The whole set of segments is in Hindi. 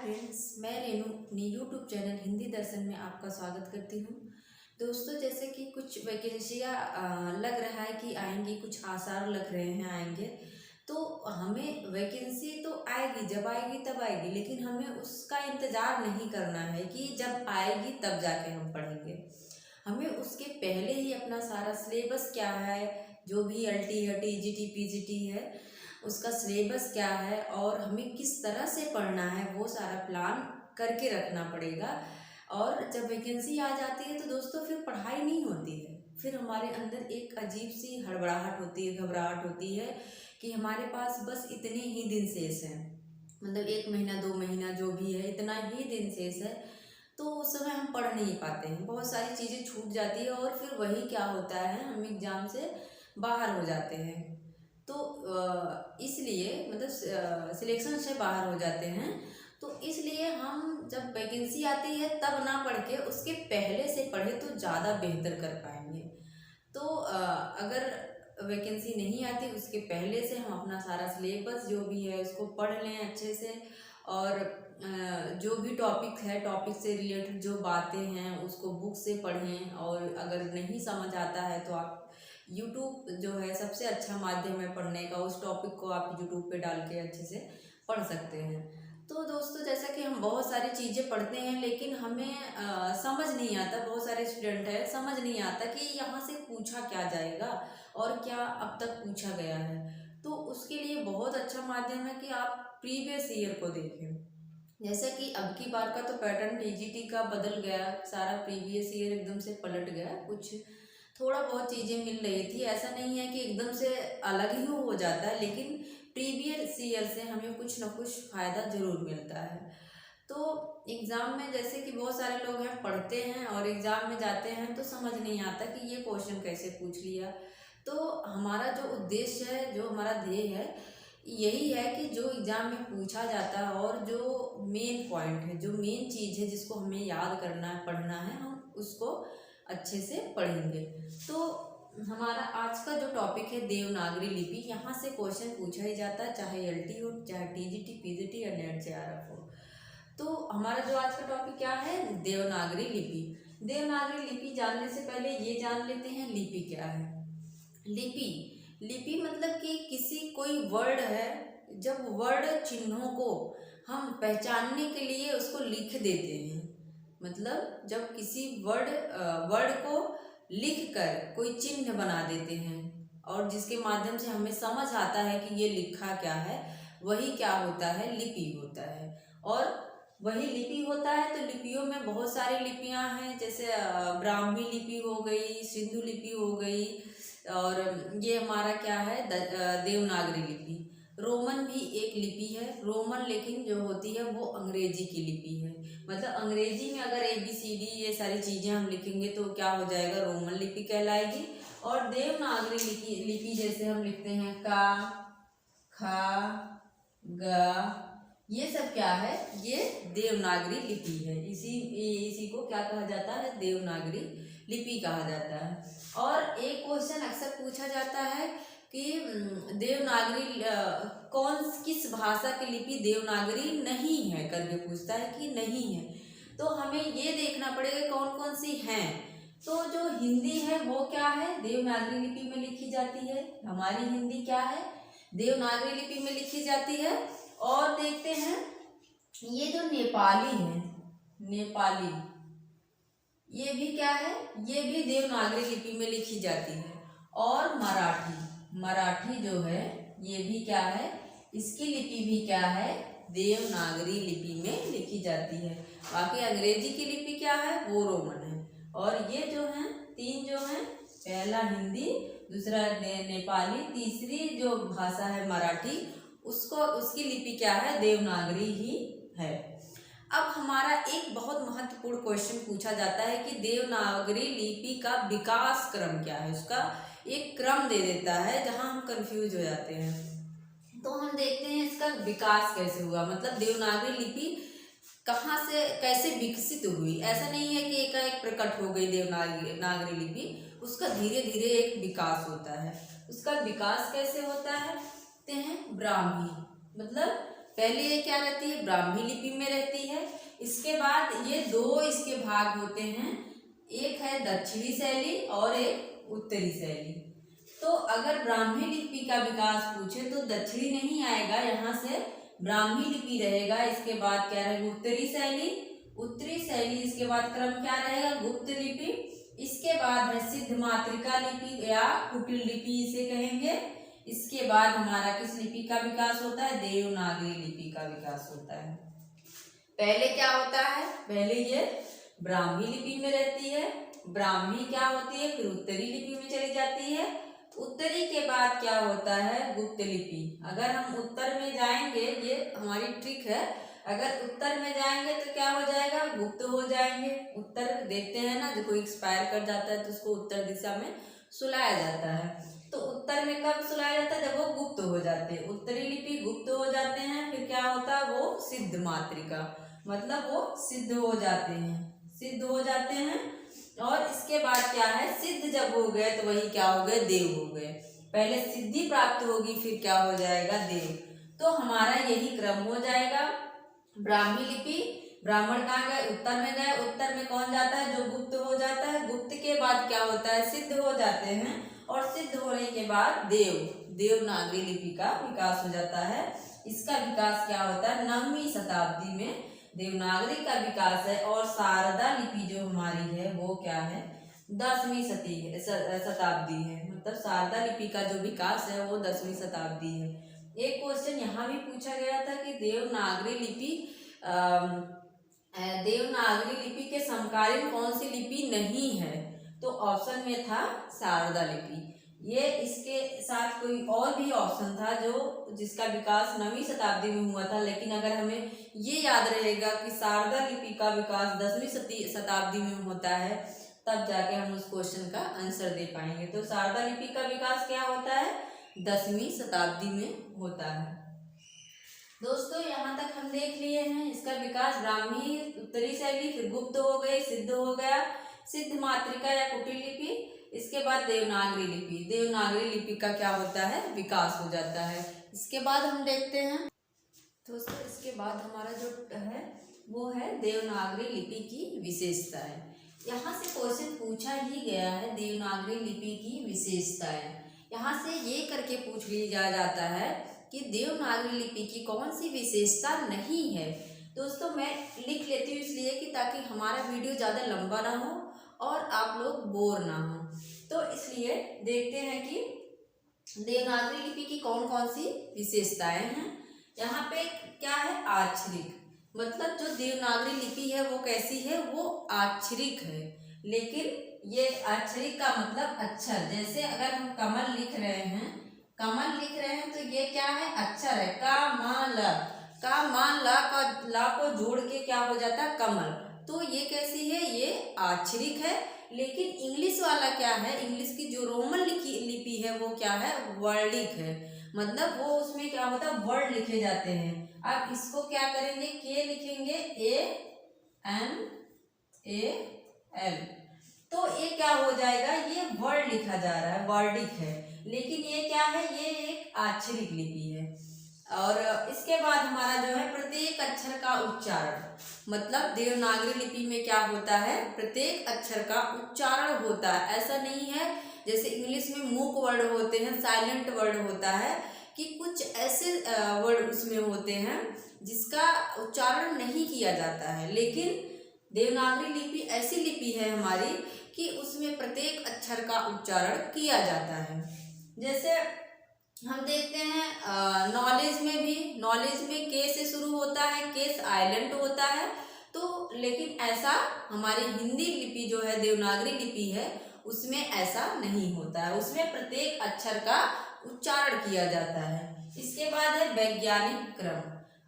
फ्रेंड्स, मैं रेनू अपने यूट्यूब चैनल हिंदी दर्शन में आपका स्वागत करती हूँ। दोस्तों, जैसे कि कुछ वैकेंसियाँ लग रहा है कि आएंगी, कुछ आसार लग रहे हैं आएंगे। तो हमें वैकेंसी तो आएगी, जब आएगी तब आएगी, लेकिन हमें उसका इंतज़ार नहीं करना है कि जब आएगी तब जाके हम पढ़ेंगे। हमें उसके पहले ही अपना सारा सिलेबस क्या है, जो भी एल टी है, T G T P G T है, उसका सिलेबस क्या है और हमें किस तरह से पढ़ना है, वो सारा प्लान करके रखना पड़ेगा। और जब वैकेंसी आ जाती है तो दोस्तों फिर पढ़ाई नहीं होती है, फिर हमारे अंदर एक अजीब सी हड़बड़ाहट होती है, घबराहट होती है कि हमारे पास बस इतने ही दिन शेष हैं, मतलब 1 महीना 2 महीना जो भी है, इतना ही दिन शेष है। तो उस समय हम पढ़ नहीं पाते हैं, बहुत सारी चीज़ें छूट जाती है और फिर वही क्या होता है, हम एग्ज़ाम से बाहर हो जाते हैं। तो इसलिए मतलब सिलेक्शन से बाहर हो जाते हैं। तो इसलिए हम जब वैकेंसी आती है तब ना पढ़ के उसके पहले से पढ़े तो ज़्यादा बेहतर कर पाएंगे। तो अगर वैकेंसी नहीं आती उसके पहले से हम अपना सारा सिलेबस जो भी है उसको पढ़ लें अच्छे से। और जो भी टॉपिक है, टॉपिक से रिलेटेड जो बातें हैं उसको बुक से पढ़ें। और अगर नहीं समझ आता है तो आप यूट्यूब जो है सबसे अच्छा माध्यम है पढ़ने का, उस टॉपिक को आप यूट्यूब पे डाल के अच्छे से पढ़ सकते हैं। तो दोस्तों, जैसा कि हम बहुत सारी चीज़ें पढ़ते हैं लेकिन हमें समझ नहीं आता, बहुत सारे स्टूडेंट हैं समझ नहीं आता कि यहाँ से पूछा क्या जाएगा और क्या अब तक पूछा गया है। तो उसके लिए बहुत अच्छा माध्यम है कि आप प्रीवियस ईयर को देखें। जैसे कि अब की बार का तो पैटर्न टीजीटी का बदल गया, सारा प्रीवियस ईयर एकदम से पलट गया। कुछ थोड़ा बहुत चीज़ें मिल रही थी, ऐसा नहीं है कि एकदम से अलग ही हो जाता है, लेकिन प्रीवियस ईयर से हमें कुछ ना कुछ फ़ायदा ज़रूर मिलता है। तो एग्ज़ाम में जैसे कि बहुत सारे लोग हैं पढ़ते हैं और एग्ज़ाम में जाते हैं तो समझ नहीं आता कि ये क्वेश्चन कैसे पूछ लिया। तो हमारा जो उद्देश्य है, जो हमारा ध्येय है, यही है कि जो एग्ज़ाम में पूछा जाता है और जो मेन पॉइंट है, जो मेन चीज़ है जिसको हमें याद करना है, पढ़ना है, हम उसको अच्छे से पढ़ेंगे। तो हमारा आज का जो टॉपिक है देवनागरी लिपि, यहाँ से क्वेश्चन पूछा ही जाता है, चाहे एलटी हो, चाहे टीजीटी पीजीटी या नेट जेआरएफ हो। तो हमारा जो आज का टॉपिक क्या है, देवनागरी लिपि। देवनागरी लिपि जानने से पहले ये जान लेते हैं लिपि क्या है। लिपि लिपि मतलब कि किसी कोई वर्ड है, जब वर्ड चिन्हों को हम पहचानने के लिए उसको लिख देते हैं। मतलब जब किसी वर्ड को लिख कर कोई चिन्ह बना देते हैं और जिसके माध्यम से हमें समझ आता है कि ये लिखा क्या है, वही क्या होता है, लिपि होता है। और वही लिपि होता है। तो लिपियों में बहुत सारी लिपियां हैं, जैसे ब्राह्मी लिपि हो गई, सिंधु लिपि हो गई, और ये हमारा क्या है, देवनागरी लिपि। रोमन भी एक लिपि है, रोमन लेकिन जो होती है वो अंग्रेजी की लिपि है। मतलब अंग्रेजी में अगर ABCD ये सारी चीज़ें हम लिखेंगे तो क्या हो जाएगा, रोमन लिपि कहलाएगी। और देवनागरी लिपि लिपि जैसे हम लिखते हैं का, खा, ग, ये सब क्या है, ये देवनागरी लिपि है। इसी को क्या कहा जाता है, देवनागरी लिपि कहा जाता है। और एक क्वेश्चन अक्सर पूछा जाता है कि देवनागरी किस भाषा की लिपि देवनागरी नहीं है करके पूछता है कि नहीं है। तो हमें ये देखना पड़ेगा कौन कौन सी हैं। तो जो हिंदी है वो क्या है, देवनागरी लिपि में लिखी जाती है। हमारी हिंदी क्या है, देवनागरी लिपि में लिखी जाती है। और देखते हैं ये जो नेपाली है, नेपाली, ये भी क्या है, ये भी देवनागरी लिपि में लिखी जाती है। और मराठी, मराठी जो है ये भी क्या है, इसकी लिपि भी क्या है, देवनागरी लिपि में लिखी जाती है। बाकी अंग्रेजी की लिपि क्या है, वो रोमन है। और ये जो है तीन जो है, पहला हिंदी, दूसरा नेपाली, तीसरी जो भाषा है मराठी, उसकी लिपि क्या है, देवनागरी ही है। अब हमारा एक बहुत महत्वपूर्ण क्वेश्चन पूछा जाता है कि देवनागरी लिपि का विकास क्रम क्या है। उसका एक क्रम दे देता है जहां हम कंफ्यूज हो जाते हैं। तो हम देखते हैं इसका विकास कैसे हुआ, मतलब देवनागरी लिपि कहाँ से कैसे विकसित हुई। ऐसा नहीं है कि एकाएक प्रकट हो गई देवनागरी लिपि, उसका धीरे धीरे एक विकास होता है। उसका विकास कैसे होता है, कहते हैं ब्राह्मी, मतलब पहले ये क्या रहती है, ब्राह्मी लिपि में रहती है। इसके बाद ये दो इसके भाग होते हैं, एक है दक्षिणी शैली और एक उत्तरी शैली। तो अगर ब्राह्मी लिपि का विकास पूछे तो दक्षिणी नहीं आएगा, यहाँ से ब्राह्मी लिपि रहेगा। इसके बाद क्या रहेगा, उत्तरी शैली, उत्तरी शैली। इसके बाद क्रम क्या रहेगा, गुप्त लिपि। इसके बाद है सिद्ध मातृका लिपि या कुटिल लिपि इसे कहेंगे। इसके बाद हमारा किस लिपि का विकास होता है, देवनागरी लिपि का विकास होता है। पहले क्या होता है, पहले ये ब्राह्मी लिपि में रहती है, ब्राह्मी क्या होती है, फिर उत्तरी लिपि में चली जाती है। उत्तरी के बाद क्या होता है, गुप्त लिपि। अगर हम उत्तर में जाएंगे, ये हमारी ट्रिक है, अगर उत्तर में जाएंगे तो क्या हो जाएगा, गुप्त हो जाएंगे। उत्तर देखते हैं ना, जो कोई एक्सपायर कर जाता है तो उसको उत्तर दिशा में सुलाया जाता है। तो उत्तर में कब सुलाया जाता है, जब वो गुप्त हो जाते हैं। उत्तरी लिपि गुप्त हो जाते हैं, फिर क्या होता है, वो सिद्ध मातृका, मतलब वो सिद्ध हो जाते हैं, सिद्ध हो जाते हैं। और इसके बाद क्या है, सिद्ध जब हो गए तो वही क्या हो गए, देव हो गए। पहले सिद्धि प्राप्त होगी, फिर क्या हो जाएगा, देव। तो हमारा यही क्रम हो जाएगा। ब्राह्मी लिपि, ब्राह्मण कहाँ गए, उत्तर में गए, उत्तर में कौन जाता है, जो गुप्त हो जाता है। गुप्त के बाद क्या होता है, सिद्ध हो जाते हैं, और सिद्ध होने के बाद देवनागरी लिपि का विकास हो जाता है। इसका विकास क्या होता है, 9वीं शताब्दी में देवनागरी का विकास है। और शारदा लिपि जो हमारी है वो क्या है, 10वीं शताब्दी है। मतलब शारदा लिपि का जो विकास है वो 10वीं शताब्दी है। एक क्वेश्चन यहाँ भी पूछा गया था कि देवनागरी लिपि के समकालीन कौन सी लिपि नहीं है, तो ऑप्शन में था शारदा लिपि। ये इसके साथ कोई और भी ऑप्शन था जो जिसका विकास 9वीं शताब्दी में हुआ था, लेकिन अगर हमें ये याद रहेगा कि शारदा लिपि का विकास 10वीं शताब्दी में होता है, तब जाके हम उस क्वेश्चन का आंसर दे पाएंगे। तो शारदा लिपि का विकास क्या होता है, 10वीं शताब्दी में होता है। दोस्तों यहाँ तक हम देख लिए हैं इसका विकास, ब्राह्मी, उत्तरी शैली, फिर गुप्त हो गई, सिद्ध हो गया, सिद्ध मातृका या कुटिल लिपि। इसके बाद देवनागरी लिपि, देवनागरी लिपि का क्या होता है, विकास हो जाता है। इसके बाद हम देखते हैं दोस्तों, इसके बाद हमारा जो है वो है देवनागरी लिपि की विशेषताएं। यहाँ से क्वेश्चन पूछा ही गया है, देवनागरी लिपि की विशेषताएं। यहाँ से ये करके पूछ लिया जाता है कि देवनागरी लिपि की कौन सी विशेषता नहीं है। दोस्तों मैं लिख लेती हूँ इसलिए कि ताकि हमारा वीडियो ज़्यादा लंबा ना हो और आप लोग बोर ना हो। तो इसलिए देखते हैं कि देवनागरी लिपि की कौन कौन सी विशेषताएं हैं। यहाँ पे क्या है, आक्षरिक, मतलब जो देवनागरी लिपि है वो कैसी है, वो आक्षरिक है। लेकिन ये आक्षरिक का मतलब अक्षर, जैसे अगर हम कमल लिख रहे हैं, कमल लिख रहे हैं तो ये क्या है, अक्षर है, का मान ला को जोड़ के क्या हो जाता है, कमल। तो ये कैसी है, ये आक्षरिक है। लेकिन इंग्लिश वाला क्या है, इंग्लिश की जो रोमन लिपि है वो क्या है, वर्णिक है, मतलब वो उसमें क्या होता है, वर्ड लिखे जाते हैं। अब इसको क्या करेंगे, के लिखेंगे, ANAL, तो ये क्या हो जाएगा, ये वर्ड लिखा जा रहा है, वर्णिक है। लेकिन ये क्या है, ये एक आक्षरिक लिपि है। और इसके बाद हमारा जो है प्रत्येक अक्षर का उच्चारण, मतलब देवनागरी लिपि में क्या होता है, प्रत्येक अक्षर का उच्चारण होता है। ऐसा नहीं है जैसे इंग्लिश में मूक वर्ड होते हैं, साइलेंट वर्ड होता है, कि कुछ ऐसे वर्ड उसमें होते हैं जिसका उच्चारण नहीं किया जाता है। लेकिन देवनागरी लिपि ऐसी लिपि है हमारी कि उसमें प्रत्येक अक्षर का उच्चारण किया जाता है। जैसे हम देखते हैं नॉलेज में के से शुरू होता है, के साइलेंट होता है। तो लेकिन ऐसा हमारी हिंदी लिपि जो है, देवनागरी लिपि है, उसमें ऐसा नहीं होता है, उसमें प्रत्येक अक्षर का उच्चारण किया जाता है। इसके बाद है वैज्ञानिक क्रम।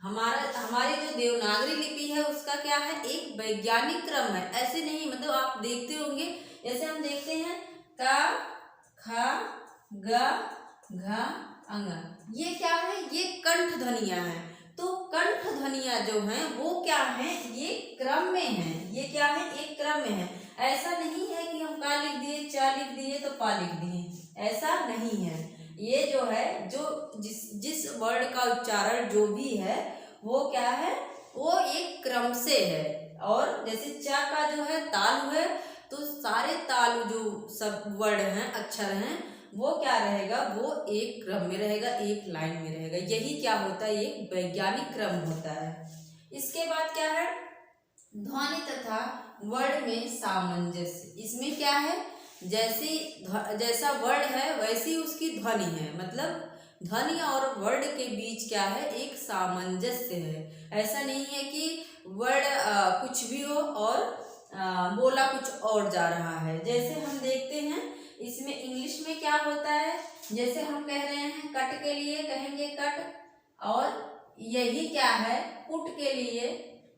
हमारी जो देवनागरी लिपि है उसका क्या है, एक वैज्ञानिक क्रम है। ऐसे नहीं, मतलब आप देखते होंगे, जैसे हम देखते हैं का, खा, ग, घ, अंग, ये क्या है, ये कंठ ध्वनियां हैं। तो कंठ ध्वनियां जो हैं वो क्या है, ये क्रम में है, ये क्या है, एक क्रम में है। ऐसा नहीं है कि हम का लिख दिए, चा लिख दिए तो पा लिख दिए, ऐसा नहीं है। ये जो है, जो जिस वर्ड का उच्चारण जो भी है वो क्या है, वो एक क्रम से है। और जैसे च का जो है तालु है, तो सारे तालु जो सब वर्ड हैं, अक्षर हैं, वो क्या रहेगा, वो एक क्रम में रहेगा, एक लाइन में रहेगा। यही क्या होता है, एक वैज्ञानिक क्रम होता है। इसके बाद क्या है, ध्वनि तथा वर्ड में सामंजस्य। इसमें क्या है, जैसा वर्ड है वैसी उसकी ध्वनि है, मतलब ध्वनि और वर्ड के बीच क्या है, एक सामंजस्य है। ऐसा नहीं है कि वर्ड कुछ भी हो और बोला कुछ और जा रहा है। जैसे हम देखते हैं इसमें इंग्लिश में क्या होता है, जैसे हम कह रहे हैं कट के लिए कहेंगे कट, और यही क्या है, पुट के लिए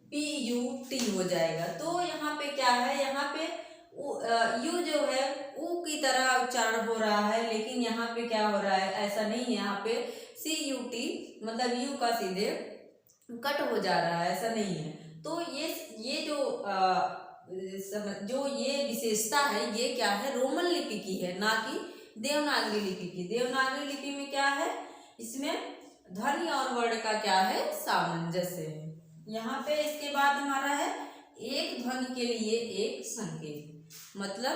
PUT हो जाएगा। तो यहाँ पे क्या है, यहाँ पे यू जो है ऊ की तरह उच्चारण हो रहा है, लेकिन यहाँ पे क्या हो रहा है, ऐसा नहीं है। यहाँ पे CUT मतलब यू का सीधे कट हो जा रहा है, ऐसा नहीं है। तो ये जो ये विशेषता है, ये क्या है, रोमन लिपि की है, ना कि देवनागरी लिपि की। देवनागरी लिपि में क्या है, इसमें ध्वनि और वर्ण का क्या है, सामंजस्य है। यहाँ पे इसके बाद हमारा है एक ध्वनि के लिए एक संकेत, मतलब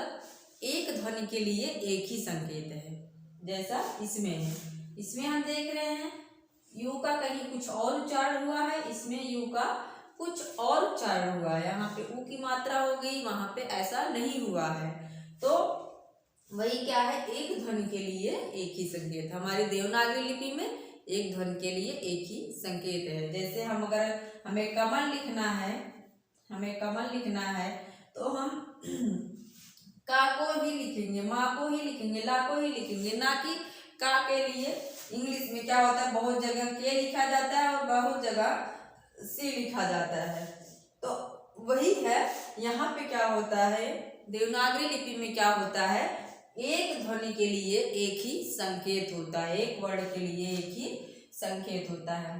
एक ध्वनि के लिए एक ही संकेत है, जैसा इसमें है। इसमें हम देख रहे हैं यू का कहीं कुछ और उच्चारण हुआ है, इसमें यू का कुछ और उच्चारण हुआ है। यहाँ पे ऊ की मात्रा हो गई, वहां पे ऐसा नहीं हुआ है। तो वही क्या है, एक ध्वनि के लिए एक ही संकेत। हमारी देवनागरी लिपि में एक ध्वनि के लिए एक ही संकेत है। जैसे हम अगर हमें कमल लिखना है तो हम का को ही लिखेंगे, माँ को ही लिखेंगे, ला को ही लिखेंगे, ना कि का के लिए इंग्लिश में क्या होता है, बहुत जगह के लिखा जाता है और बहुत जगह सी लिखा जाता है। तो वही है, यहाँ पे क्या होता है, देवनागरी लिपि में क्या होता है, एक ध्वनि के लिए एक ही संकेत होता है, एक वर्ड के लिए एक ही संकेत होता है।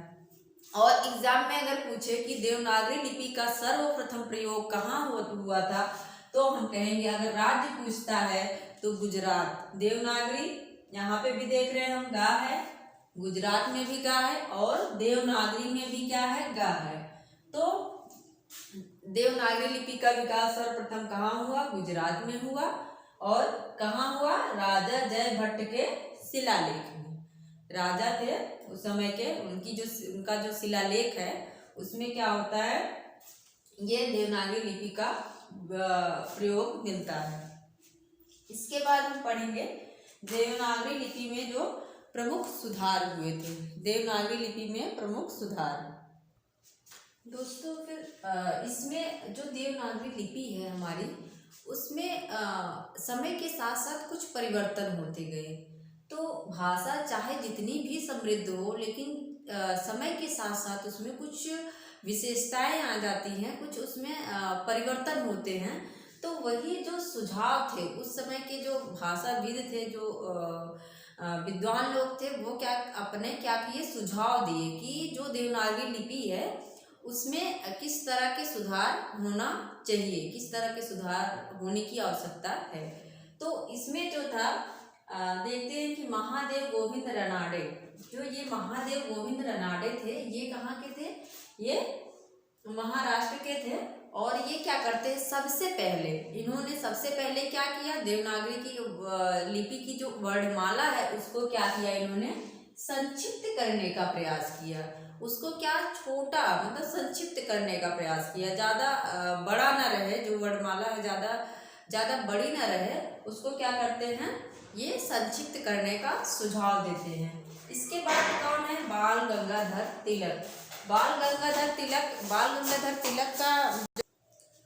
और एग्जाम में अगर पूछे कि देवनागरी लिपि का सर्वप्रथम प्रयोग कहाँ हुआ था, तो हम कहेंगे, अगर राज्य पूछता है तो गुजरात। देवनागरी यहाँ पे भी देख रहे हैं हम, गा है, गुजरात में भी गा है और देवनागरी में भी क्या है, गा है। तो देवनागरी लिपि का विकास सर्वप्रथम कहाँ हुआ, गुजरात में हुआ। और कहाँ हुआ, राजा जय भट्ट के शिलालेख में। राजा थे उस समय के, उनका जो शिलालेख है उसमें क्या होता है, ये देवनागरी लिपि का प्रयोग मिलता है। इसके बाद हम पढ़ेंगे देवनागरी लिपि में जो प्रमुख सुधार हुए थे। देवनागरी लिपि में प्रमुख सुधार दोस्तों, फिर इसमें जो देवनागरी लिपि है हमारी, उसमें समय के साथ साथ कुछ परिवर्तन होते गए। तो भाषा चाहे जितनी भी समृद्ध हो, लेकिन समय के साथ साथ उसमें कुछ विशेषताएं आ जाती हैं, कुछ उसमें परिवर्तन होते हैं। तो वही जो सुझाव थे उस समय के जो भाषाविद थे, जो विद्वान लोग थे, वो क्या किए, सुझाव दिए कि जो देवनागरी लिपि है उसमें किस तरह के सुधार होना चाहिए, किस तरह के सुधार होने की आवश्यकता है। तो इसमें जो था, देखते हैं कि महादेव गोविंद रनाडे, जो ये महादेव गोविंद रनाडे थे, ये कहाँ के थे, ये महाराष्ट्र के थे। और ये क्या करते हैं, इन्होंने सबसे पहले क्या किया, देवनागरी की लिपि की जो वर्णमाला है उसको क्या किया, इन्होंने संक्षिप्त करने का प्रयास किया। उसको क्या, छोटा मतलब संक्षिप्त करने का प्रयास किया, ज़्यादा बड़ा ना रहे, जो वर्णमाला है ज़्यादा बड़ी ना रहे, उसको क्या करते हैं, ये संक्षिप्त करने का सुझाव देते हैं। इसके बाद कौन है, बाल गंगाधर तिलक। बाल गंगाधर तिलक का,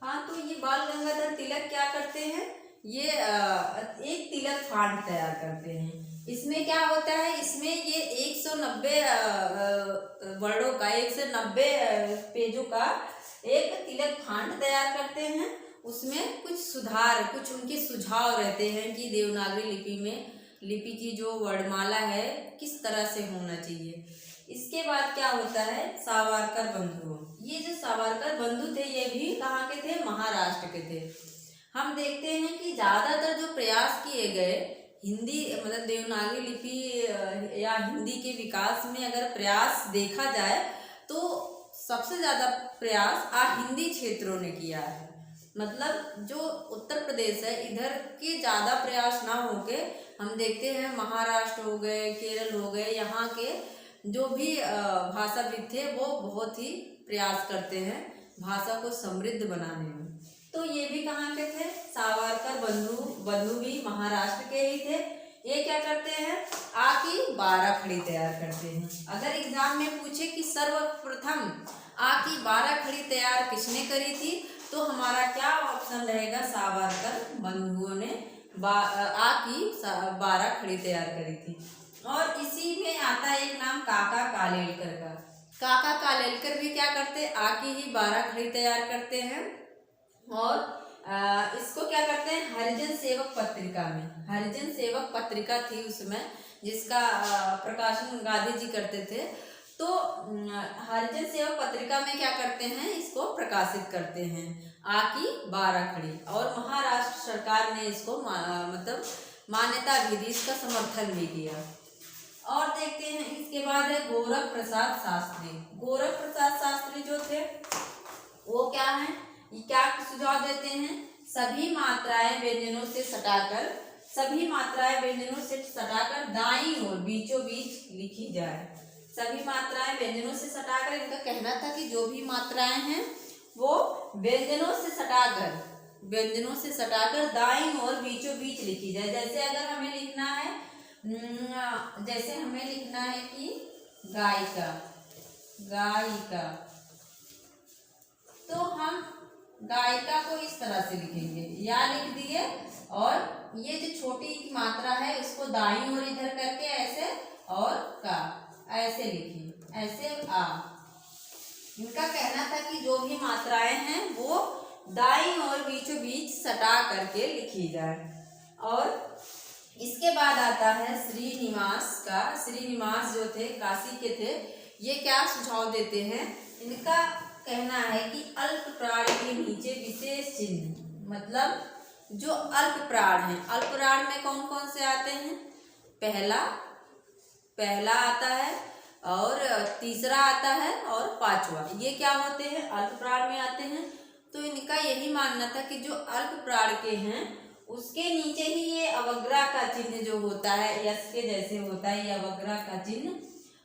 हाँ, तो ये बाल गंगाधर तिलक क्या करते हैं, ये एक तिलक फांड तैयार करते हैं। इसमें क्या होता है, इसमें ये 190 वर्डों का, 190 पेजों का एक तिलक फांड तैयार करते हैं। उसमें कुछ उनके सुझाव रहते हैं कि देवनागरी लिपि की जो वर्णमाला है किस तरह से होना चाहिए। इसके बाद क्या होता है, सावरकर बंधु। ये जो सावरकर बंधु थे, ये भी कहाँ के थे, महाराष्ट्र के थे। हम देखते हैं कि ज़्यादातर जो प्रयास किए गए हिंदी मतलब देवनागरी लिपि या हिंदी के विकास में अगर प्रयास देखा जाए तो सबसे ज़्यादा प्रयास हिंदी क्षेत्रों ने किया है। मतलब जो उत्तर प्रदेश है इधर के ज़्यादा प्रयास ना होके हम देखते हैं महाराष्ट्र हो गए, केरल हो गए, यहाँ के जो भी भाषाविद थे वो बहुत ही प्रयास करते हैं भाषा को समृद्ध बनाने में। तो ये भी कहाँ के थे? सावरकर बंधु भी महाराष्ट्र के ही थे। ये क्या करते हैं? की 12 खड़ी तैयार करते हैं। अगर एग्जाम में पूछे कि सर्वप्रथम की 12 खड़ी तैयार किसने करी थी, तो हमारा क्या ऑप्शन रहेगा? सावरकर बंधुओं ने की 12 खड़ी तैयार करी थी। और इसी में आता है एक नाम काका कालेलकर का। काका कालेलकर भी क्या करते? की ही 12 खड़ी तैयार करते हैं और इसको क्या करते हैं? हरिजन सेवक पत्रिका में, हरिजन सेवक पत्रिका थी उसमें जिसका प्रकाशन गांधी जी करते थे। तो हरिजन सेवक पत्रिका में क्या करते हैं? इसको प्रकाशित करते हैं की 12 खड़ी। और महाराष्ट्र सरकार ने इसको मतलब मान्यता भी दी, इसका समर्थन भी किया। और देखते हैं इसके बाद है गोरख प्रसाद शास्त्री। गोरख प्रसाद शास्त्री जो थे वो क्या है? क्या सुझाव देते हैं? सभी मात्राएं व्यंजनों से सटाकर, सभी मात्राएं व्यंजनों से सटाकर दाईं ओर बीचों बीच लिखी जाए। सभी मात्राएं व्यंजनों से सटाकर, इनका कहना था कि जो भी मात्राएं हैं वो व्यंजनों से सटाकर दाईं ओर बीचों बीच लिखी जाए। जैसे अगर हमें लिखना है कि गायिका, तो हम गायिका को इस तरह से लिखेंगे, या लिख दिए और ये जो छोटी मात्रा है उसको दाईं ओर इधर करके ऐसे, और का ऐसे लिखिए, ऐसे इनका कहना था कि जो भी मात्राएं हैं वो दाईं ओर बीचों बीच सटा करके लिखी जाए। और इसके बाद आता है श्रीनिवास का। श्रीनिवास जो थे काशी के थे, ये क्या सुझाव देते हैं? इनका कहना है कि अल्प प्राण के नीचे विशेष चिन्ह, मतलब जो अल्प प्राण है, अल्प प्राण में कौन कौन से आते हैं? पहला आता है और तीसरा आता है और पांचवा, ये क्या होते हैं? अल्प प्राण में आते हैं। तो इनका यही मानना था कि जो अल्प प्राण के हैं उसके नीचे ही ये अवग्रह का चिन्ह जो होता है, यस के जैसे होता है ये अवग्रह का चिन्ह,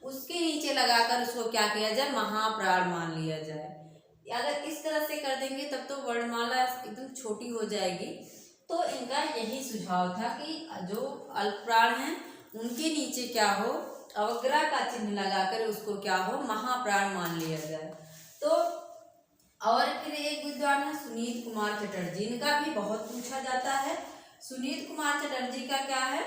उसके नीचे लगाकर उसको क्या किया जाए? महाप्राण मान लिया जाए। अगर इस तरह से कर देंगे तब तो वर्णमाला एकदम छोटी हो जाएगी। तो इनका यही सुझाव था कि जो अल्प प्राण हैं उनके नीचे क्या हो? अवग्रह का चिन्ह लगाकर उसको क्या हो? महाप्राण मान लिया जाए। तो और फिर एक विद्वान है सुनीत कुमार चटर्जी, इनका भी बहुत पूछा जाता है। सुनीत कुमार चटर्जी का क्या है?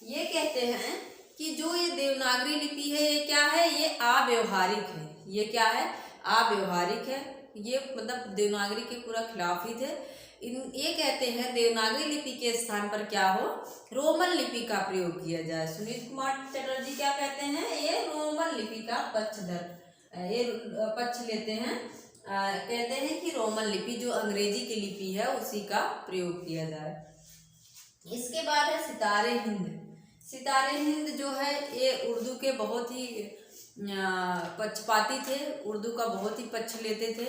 ये कहते हैं कि जो ये देवनागरी लिपि है ये क्या है? ये अव्यवहारिक है। ये क्या है? अव्यवहारिक है। ये मतलब देवनागरी के पूरा खिलाफ ही थे। ये कहते हैं देवनागरी लिपि के स्थान पर क्या हो? रोमन लिपि का प्रयोग किया जाए। सुनीत कुमार चटर्जी क्या कहते हैं? ये रोमन लिपि का पक्ष लेते हैं। कहते हैं कि रोमन लिपि जो अंग्रेजी की लिपि है उसी का प्रयोग किया जाए। इसके बाद है सितारे हिंद। सितारे हिंद जो है ये उर्दू के बहुत ही पक्षपाती थे, उर्दू का बहुत ही पक्ष लेते थे।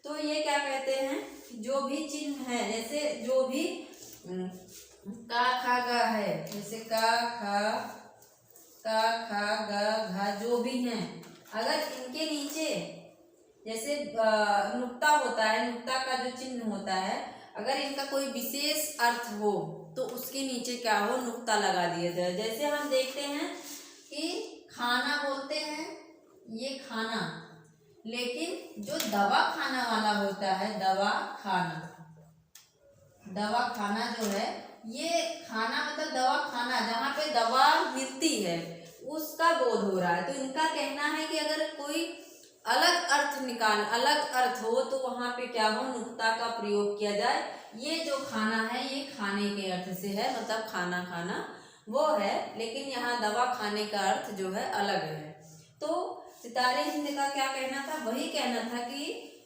तो ये क्या कहते हैं? जो भी चिन्ह है, जैसे जो भी का खा गा है, जैसे का खा गा घा जो भी हैं, अगर इनके नीचे जैसे नुक्ता होता है, नुक्ता का जो चिन्ह होता है, अगर इनका कोई विशेष अर्थ हो तो उसके नीचे क्या हो? नुक्ता लगा दिया जाए। जैसे हम देखते हैं कि खाना बोलते हैं, ये खाना, लेकिन जो दवा खाना वाला होता है, दवा खाना जो है, ये खाना मतलब दवा खाना, जहाँ पे दवा मिलती है उसका बोध हो रहा है। तो इनका कहना है कि अगर कोई अलग अर्थ हो तो वहाँ पे क्या हो? नुक्ता का प्रयोग किया जाए। ये जो खाना है ये खाने के अर्थ से है, मतलब खाना वो है, लेकिन यहाँ दवा खाने का अर्थ जो है अलग है। तो सितारे हिंद का क्या कहना था? वही कहना था कि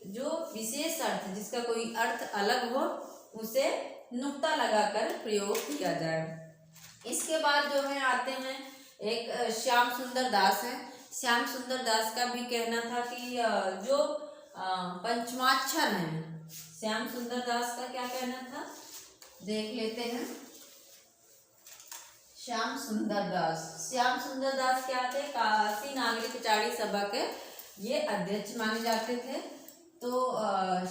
जो विशेष अर्थ, जिसका कोई अर्थ अलग हो, उसे नुक्ता लगाकर प्रयोग किया जाए। इसके बाद जो है आते हैं एक श्याम सुंदर दास है। श्याम सुंदर दास का भी कहना था कि जो पंचमाक्षर हैं, श्याम सुंदर दास का क्या कहना था, देख लेते हैं। श्याम सुंदर दास क्या थे, काशी नागरिक चाड़ी सभा के ये अध्यक्ष माने जाते थे। तो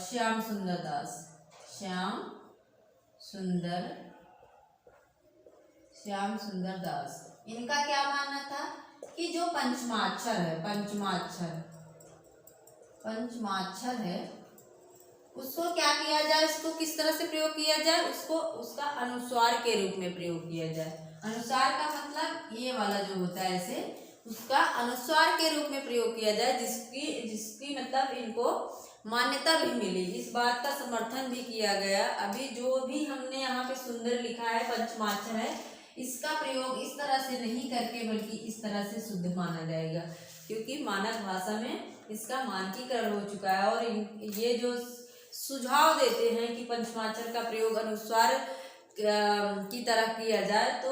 श्याम सुंदर दास इनका क्या मानना था कि जो पंचमाक्षर है उसको क्या किया जाए, उसको किस तरह से प्रयोग किया जाए, उसको उसका अनुस्वार के रूप में प्रयोग किया जाए। अनुस्वार का मतलब ये वाला जो होता है ऐसे, उसका अनुस्वार के रूप में प्रयोग किया जाए, जिसकी मतलब इनको मान्यता भी मिली। इस बात का समर्थन भी किया गया। अभी जो भी हमने यहाँ पे सुंदर लिखा है, पंचमाक्षर है, इसका प्रयोग इस तरह से नहीं करके बल्कि इस तरह से शुद्ध माना जाएगा, क्योंकि मानक भाषा में इसका मानकीकरण हो चुका है। और ये जो सुझाव देते हैं कि पंचमाक्षर का प्रयोग अनुस्वार की तरह किया जाए, तो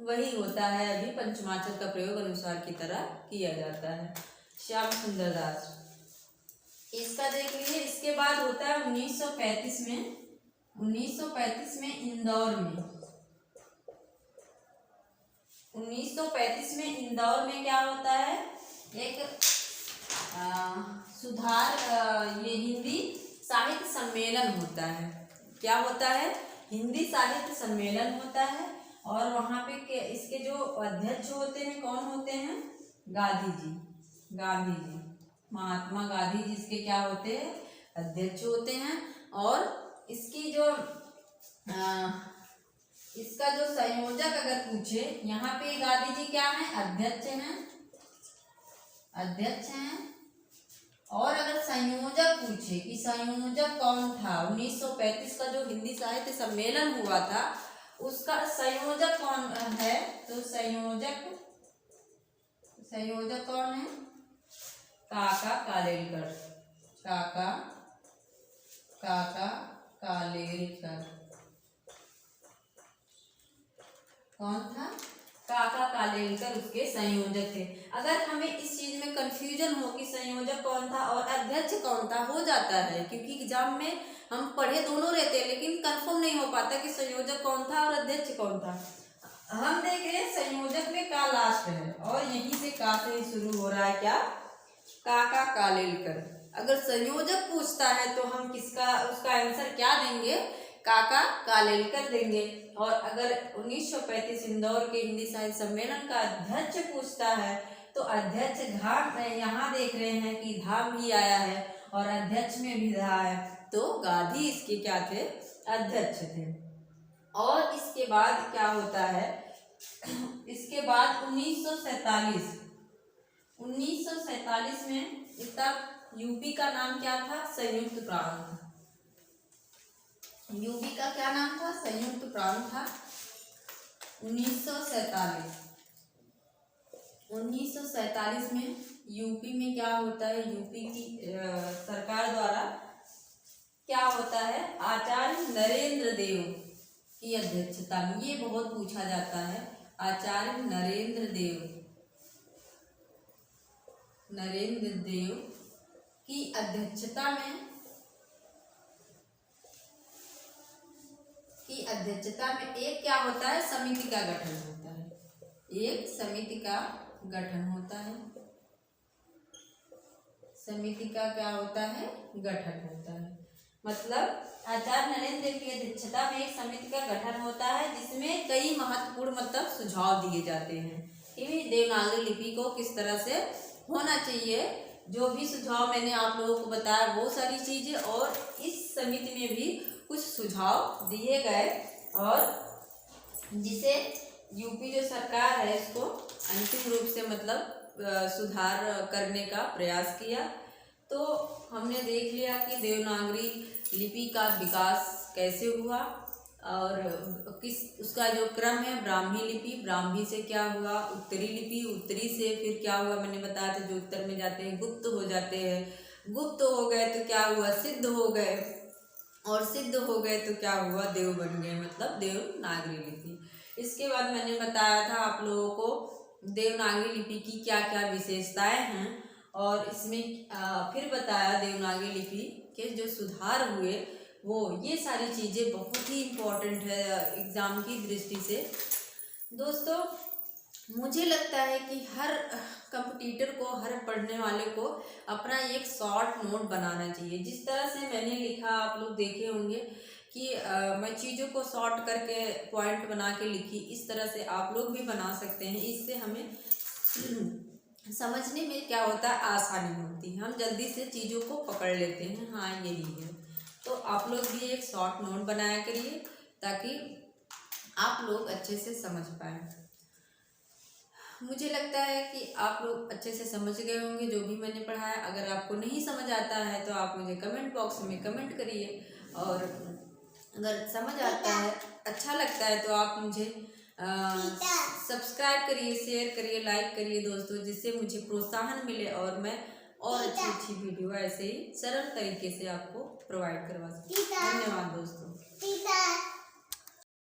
वही होता है। अभी पंचमाक्षर का प्रयोग अनुस्वार की तरह किया जाता है। श्याम सुंदर दास इसका देख लीजिए। इसके बाद होता है 1935 में इंदौर में क्या होता है, एक सुधार ये हिंदी साहित्य सम्मेलन होता है। क्या होता है, हिंदी साहित्य सम्मेलन होता है। और वहाँ पे इसके जो अध्यक्ष होते हैं कौन होते हैं, गांधी जी, महात्मा गांधी जी इसके क्या होते हैं, अध्यक्ष होते हैं। और इसकी जो इसका जो संयोजक अगर पूछे, यहाँ पे गांधी जी क्या है, अध्यक्ष हैं। और अगर संयोजक पूछे कि संयोजक कौन था, 1935 का जो हिंदी साहित्य सम्मेलन हुआ था उसका संयोजक कौन है, तो संयोजक कौन है, काका कालेलकर। कौन था, काका कालेलकर उसके संयोजक थे। अगर हमें इस चीज में कंफ्यूजन हो कि संयोजक कौन था और अध्यक्ष कौन था, हो जाता है, क्योंकि एग्जाम में हम पढ़े दोनों रहते हैं लेकिन कंफर्म नहीं हो पाता कि संयोजक कौन था और अध्यक्ष कौन था। हम देख रहे हैं संयोजक में का लास्ट है और यहीं से का से ही शुरू हो रहा है, क्या, काका कालेलकर। अगर संयोजक पूछता है तो हम उसका आंसर क्या देंगे, काका कालेलकर देंगे। और अगर 1935 इंदौर के हिंदी साहित्य सम्मेलन का अध्यक्ष पूछता है तो अध्यक्ष धाम, यहाँ देख रहे हैं कि धाम भी आया है और अध्यक्ष में भी रहा है, तो गांधी इसके क्या थे, अध्यक्ष थे। और इसके बाद क्या होता है, इसके बाद 1947 में इसका यूपी का नाम क्या था, संयुक्त प्रांत। यूपी का क्या नाम था, संयुक्त प्रांत था। 1947 में यूपी में क्या होता है, यूपी की सरकार द्वारा क्या होता है, आचार्य नरेंद्र देव की अध्यक्षता में, ये बहुत पूछा जाता है, आचार्य नरेंद्र देव की अध्यक्षता में एक क्या होता है, समिति का गठन होता है, एक समिति का गठन होता है, समिति का क्या होता है, गठन होता है। मतलब आचार्य नरेंद्र देव की अध्यक्षता में एक समिति का गठन होता है जिसमें कई महत्वपूर्ण मतलब सुझाव दिए जाते हैं कि देवनागरी लिपि को किस तरह से होना चाहिए। जो भी सुझाव मैंने आप लोगों को बताया वो सारी चीजें, और इस समिति में भी कुछ सुझाव दिए गए और जिसे यूपी जो सरकार है इसको अंतिम रूप से मतलब सुधार करने का प्रयास किया। तो हमने देख लिया कि देवनागरी लिपि का विकास कैसे हुआ और उसका जो क्रम है, ब्राह्मी लिपि, ब्राह्मी से क्या हुआ उत्तरी लिपि, उत्तरी से फिर क्या हुआ, मैंने बताया था जो उत्तर में जाते हैं गुप्त हो जाते हैं, गुप्त हो गए तो क्या हुआ, सिद्ध हो गए, और सिद्ध हो गए तो क्या हुआ, देव बन गए, मतलब देवनागरी लिपि। इसके बाद मैंने बताया था आप लोगों को देवनागरी लिपि की क्या क्या विशेषताएं हैं, और इसमें फिर बताया देवनागरी लिपि के जो सुधार हुए वो, ये सारी चीज़ें बहुत ही इम्पोर्टेंट है एग्ज़ाम की दृष्टि से। दोस्तों मुझे लगता है कि हर कंपटीटर को, हर पढ़ने वाले को अपना एक शॉर्ट नोट बनाना चाहिए। जिस तरह से मैंने लिखा आप लोग देखे होंगे कि मैं चीज़ों को शॉर्ट करके पॉइंट बना के लिखी, इस तरह से आप लोग भी बना सकते हैं। इससे हमें समझने में क्या होता है, आसानी होती है, हम जल्दी से चीज़ों को पकड़ लेते हैं, हाँ यही है। तो आप लोग भी एक शॉर्ट नोट बनाया करिए ताकि आप लोग अच्छे से समझ पाएँ। मुझे लगता है कि आप लोग अच्छे से समझ गए होंगे जो भी मैंने पढ़ाया। अगर आपको नहीं समझ आता है तो आप मुझे कमेंट बॉक्स में कमेंट करिए, और अगर समझ आता है, अच्छा लगता है तो आप मुझे सब्सक्राइब करिए, शेयर करिए, लाइक करिए दोस्तों, जिससे मुझे प्रोत्साहन मिले और मैं और अच्छी अच्छी वीडियो ऐसे ही सरल तरीके से आपको प्रोवाइड करवा सकूँ। धन्यवाद।